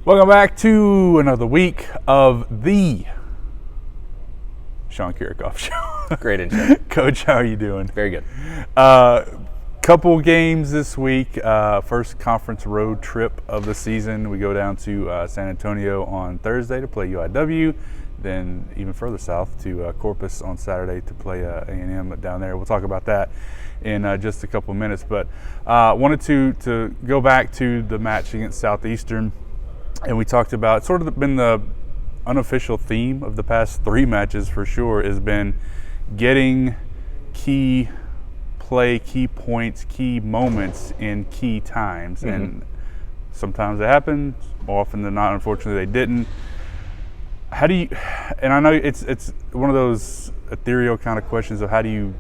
Welcome back to another week of the Sean Kiracofe Show. Great intro. Coach, how are you doing? Very good. Couple games this week. First conference road trip of the season. We go down to San Antonio on Thursday to play UIW. Then even further south to Corpus on Saturday to play A&M down there. We'll talk about that in just a couple minutes. But wanted to go back to the match against Southeastern. And we talked about, it's sort of been the unofficial theme of the past three matches for sure, has been getting key play, key points, key moments in key times. Mm-hmm. And sometimes it happened, more often than not, unfortunately, they didn't. How do you, and I know it's one of those ethereal kind of questions of how do you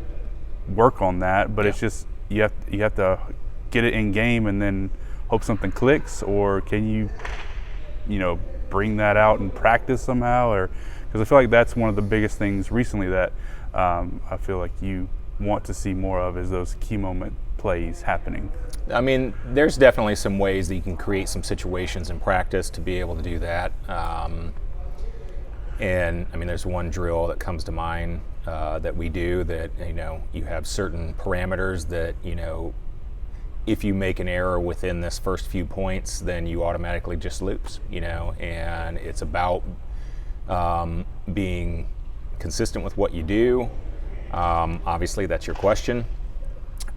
work on that, but it's just, you have to get it in game and then hope something clicks, or can you bring that out and practice somehow? Or because I feel like that's one of the biggest things recently that I feel like you want to see more of, is those key moment plays happening. I mean, there's definitely some ways that you can create some situations in practice to be able to do that. And I mean, there's one drill that comes to mind that we do that, you have certain parameters that, if you make an error within this first few points, then you automatically just lose, and it's about being consistent with what you do. Obviously, that's your question.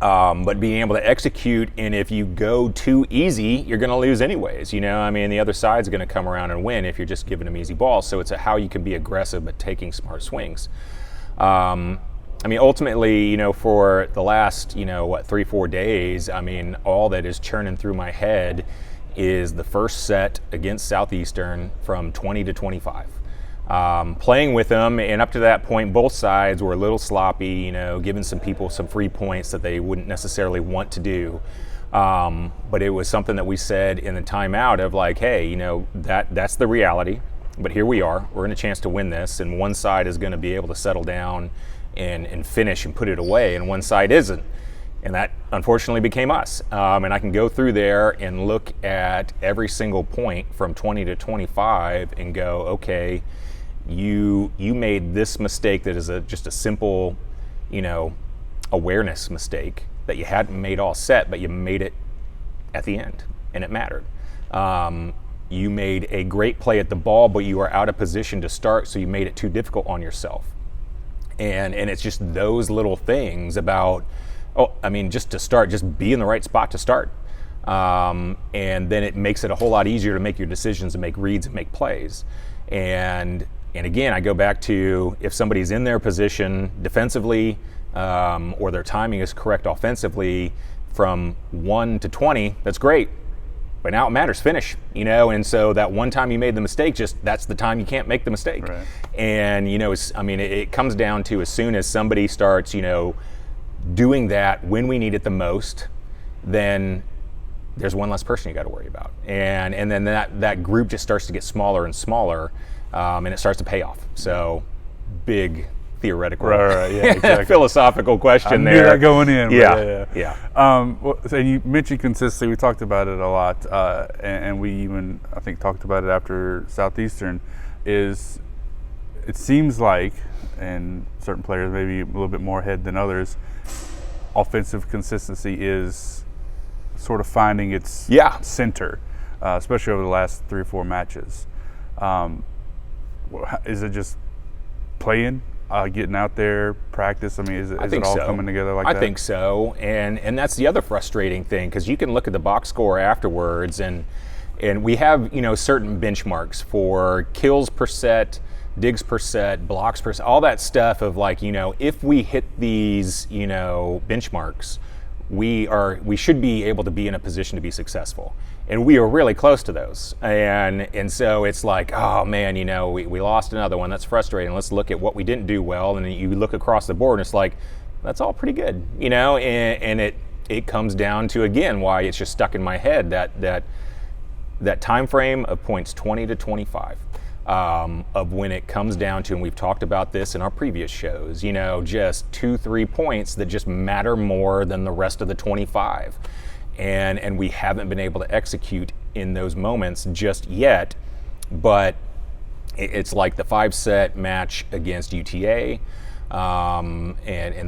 But being able to execute, and if you go too easy, you're going to lose anyways. The other side's going to come around and win if you're just giving them easy balls. So it's how you can be aggressive but taking smart swings. Ultimately, for the last, 3-4 days, all that is churning through my head is the first set against Southeastern from 20 to 25. Playing with them, and up to that point, both sides were a little sloppy, giving some people some free points that they wouldn't necessarily want to do. But it was something that we said in the timeout of like, hey, that's the reality, but here we are. We're in a chance to win this, and one side is going to be able to settle down and finish and put it away, and one side isn't. And that unfortunately became us. And I can go through there and look at every single point from 20 to 25 and go, okay, you made this mistake that is just a simple, awareness mistake that you hadn't made all set, but you made it at the end, and it mattered. You made a great play at the ball, but you were out of position to start, so you made it too difficult on yourself. And it's just those little things about, just to start, just be in the right spot to start. And then it makes it a whole lot easier to make your decisions and make reads and make plays. And again, I go back to, if somebody's in their position defensively, or their timing is correct offensively, from 1 to 20, that's great. But now it matters, finish, and so that one time you made the mistake, that's the time you can't make the mistake. Right. And, it comes down to, as soon as somebody starts, doing that when we need it the most, then there's one less person you got to worry about. And then that group just starts to get smaller and smaller, and it starts to pay off. So big theoretical, right, yeah, exactly. philosophical question there. I knew that going in. Yeah. So you mentioned consistency. We talked about it a lot, and we even, I think, talked about it after Southeastern. It seems like, and certain players maybe a little bit more ahead than others, offensive consistency is sort of finding its center, especially over the last 3 or 4 matches. Is it just playing? Getting out there, practice? Is it all coming together like that? I think so, and that's the other frustrating thing, because you can look at the box score afterwards, and we have certain benchmarks for kills per set, digs per set, blocks per set, all that stuff of like, if we hit these benchmarks, we should be able to be in a position to be successful. And we are really close to those. And so it's like, oh man, we lost another one. That's frustrating. Let's look at what we didn't do well. And then you look across the board and it's like, that's all pretty good, and it comes down to, again, why it's just stuck in my head, that time frame of points 20 to 25. Of when it comes down to, and we've talked about this in our previous shows, just 2-3 points that just matter more than the rest of the 25. and we haven't been able to execute in those moments just yet. But it's like the 5-set match against UTA, and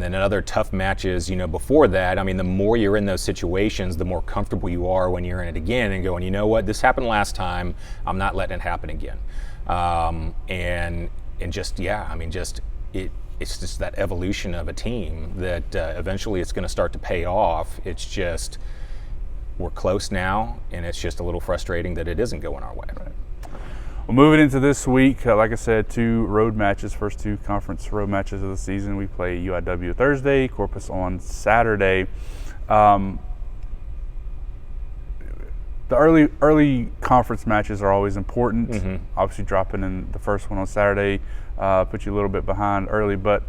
then other tough matches, before that. I mean, the more you're in those situations, the more comfortable you are when you're in it again and going, you know what, this happened last time, I'm not letting it happen again. And just, it's just that evolution of a team that eventually it's going to start to pay off. It's just, we're close now, and it's just a little frustrating that it isn't going our way. Right. Well, moving into this week, like I said, 2 road matches, first 2 conference road matches of the season. We play UIW Thursday, Corpus on Saturday. The early conference matches are always important. Mm-hmm. Obviously, dropping in the first one on Saturday puts you a little bit behind early, but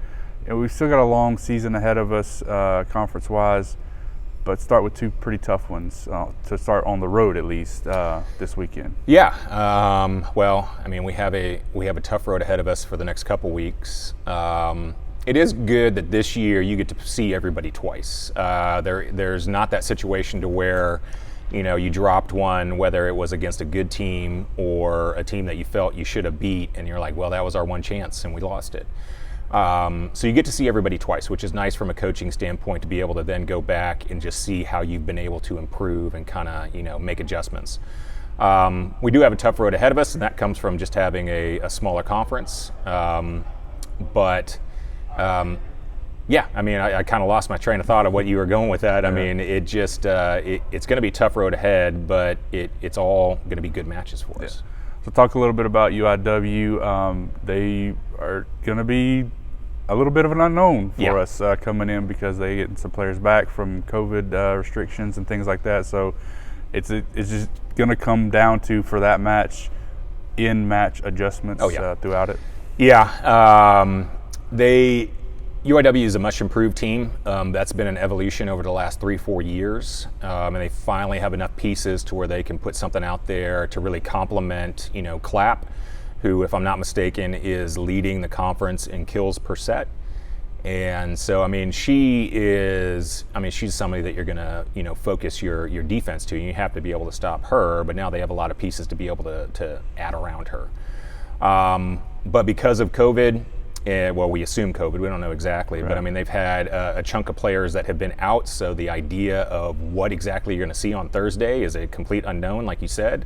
we've still got a long season ahead of us conference-wise. But start with 2 pretty tough ones to start on the road, at least this weekend. Yeah. Well, I mean, we have a tough road ahead of us for the next couple weeks. It is good that this year you get to see everybody twice. There's not that situation to where, you dropped one, whether it was against a good team or a team that you felt you should have beat, and you're like, well, that was our one chance and we lost it. So you get to see everybody twice, which is nice from a coaching standpoint to be able to then go back and just see how you've been able to improve and kind of, make adjustments. We do have a tough road ahead of us, and that comes from just having a smaller conference. Yeah, I mean, I kind of lost my train of thought of what you were going with that. I mean, it just, it's going to be a tough road ahead, but it's all going to be good matches for us. So talk a little bit about UIW. They are going to be a little bit of an unknown for us coming in because they getting some players back from COVID restrictions and things like that. So it's just going to come down to, for that match, in-match adjustments throughout it. Yeah, UIW is a much improved team. That's been an evolution over the last 3-4 years, and they finally have enough pieces to where they can put something out there to really complement, Clapp, who, if I'm not mistaken, is leading the conference in kills per set. And so, I mean, she's somebody that you're going to, focus your defense to. You have to be able to stop her, but now they have a lot of pieces to be able to add around her. But because of COVID, well, we assume COVID, we don't know exactly, right. But I mean, they've had a chunk of players that have been out, so the idea of what exactly you're going to see on Thursday is a complete unknown, like you said.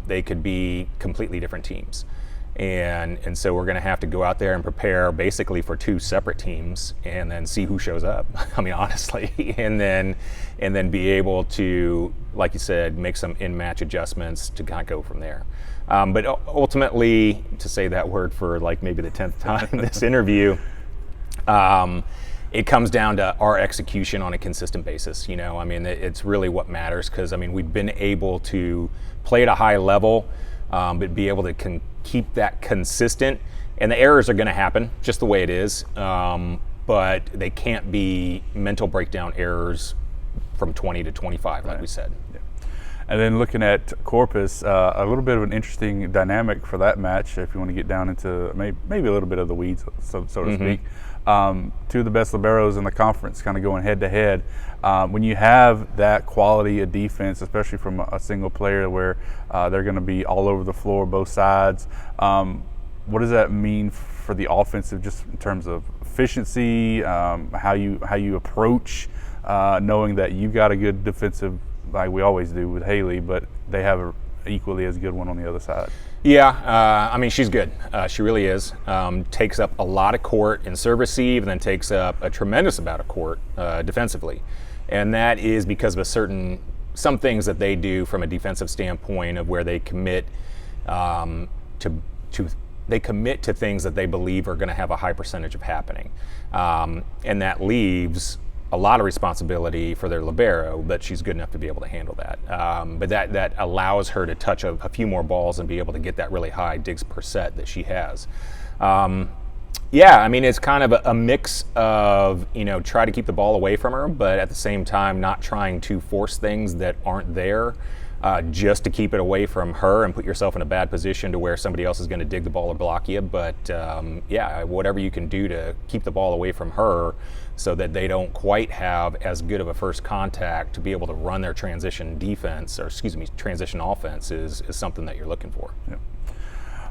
They could be completely different teams. And so we're going to have to go out there and prepare basically for 2 separate teams and then see who shows up. I mean, honestly, and then be able to, like you said, make some in-match adjustments to kind of go from there. But ultimately, to say that word for like maybe the 10th time in this interview, it comes down to our execution on a consistent basis. I mean, it's really what matters, because I mean, we've been able to play at a high level, but be able to keep that consistent. And the errors are going to happen, just the way it is. But they can't be mental breakdown errors from 20 to 25, like we said. Yeah. And then looking at Corpus, a little bit of an interesting dynamic for that match, if you want to get down into maybe a little bit of the weeds, so to speak. 2 of the best liberos in the conference kind of going head-to-head. When you have that quality of defense, especially from a single player where they're going to be all over the floor, both sides, what does that mean for the offensive, just in terms of efficiency, how you approach, knowing that you've got a good defensive, like we always do with Haley, but they have an equally as good one on the other side? Yeah, I mean, she's good. She really is. Takes up a lot of court in serve receive, and then takes up a tremendous amount of court defensively. And that is because of some things that they do from a defensive standpoint, of where they commit they commit to things that they believe are going to have a high percentage of happening. And that leaves a lot of responsibility for their libero, but she's good enough to be able to handle that. But that allows her to touch a few more balls and be able to get that really high digs per set that she has. Yeah, I mean, it's kind of a mix of, try to keep the ball away from her, but at the same time, not trying to force things that aren't there just to keep it away from her and put yourself in a bad position to where somebody else is going to dig the ball or block you. But yeah, whatever you can do to keep the ball away from her so that they don't quite have as good of a first contact to be able to run their transition defense, or transition offense is something that you're looking for. Yep.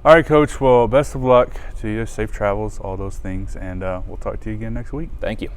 All right, Coach. Well, best of luck to you. Safe travels, all those things. And we'll talk to you again next week. Thank you.